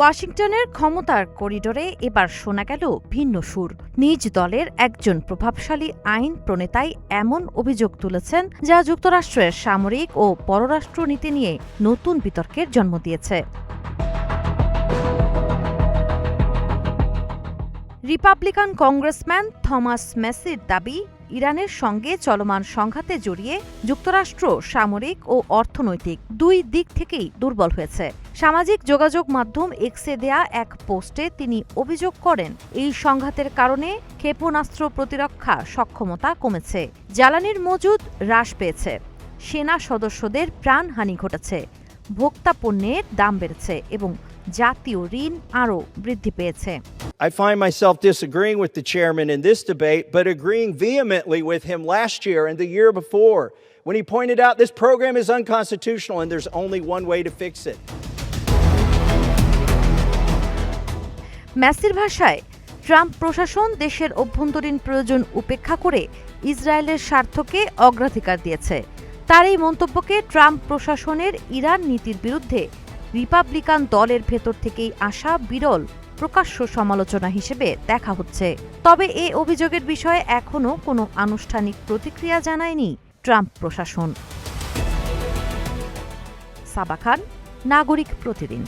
ওয়াশিংটনের ক্ষমতার করিডোরে এবার শোনা গেল ভিন্ন সুর। নিজ দলের একজন প্রভাবশালী আইন প্রণেতাই এমন অভিযোগ তুলেছেন যা যুক্তরাষ্ট্রের সামরিক ও পররাষ্ট্র নীতি নিয়ে নতুন বিতর্কের জন্ম দিয়েছে। রিপাবলিকান কংগ্রেসম্যান থমাস ম্যাসির দাবি, ইরানের সঙ্গে চলমান সংঘাতে জড়িয়ে যুক্তরাষ্ট্র সামরিক ও অর্থনৈতিক দুই দিক থেকেই দুর্বল হয়েছে। সামাজিক যোগাযোগ মাধ্যম এক্সে দেয়া এক পোস্টে তিনি অভিযোগ করেন, এই সংঘাতের কারণে ক্ষেপণাস্ত্র প্রতিরক্ষা সক্ষমতা কমেছে, জ্বালানির মজুদ হ্রাস পেয়েছে, সেনা সদস্যদের প্রাণহানি ঘটেছে, ভোক্তা পণ্যের দাম বেড়েছে এবং জাতীয় ঋণ আরও বৃদ্ধি পেয়েছে। I find myself disagreeing with the chairman in this debate, but agreeing vehemently with him last year and the year before when he pointed out this program is unconstitutional and there's only one way to fix it. ম্যাসির ভাষায়, Trump প্রশাসন দেশের অভ্যন্তরীণ প্রয়োজন উপেক্ষা করে ইসরায়েলের স্বার্থকে অগ্রাধিকার দিয়েছে। তার এই মন্তব্যকে ট্রাম্প প্রশাসনের ইরান নীতির বিরুদ্ধে রিপাবলিকান দলের ভেতর থেকেই আসা বিরল প্রকাশ্য সমালোচনা হিসেবে দেখা হচ্ছে। তবে এ অভিযোগের বিষয়ে এখনও কোনো আনুষ্ঠানিক প্রতিক্রিয়া জানায়নি ট্রাম্প প্রশাসন। সাবা খান, নাগরিক প্রতিদিন।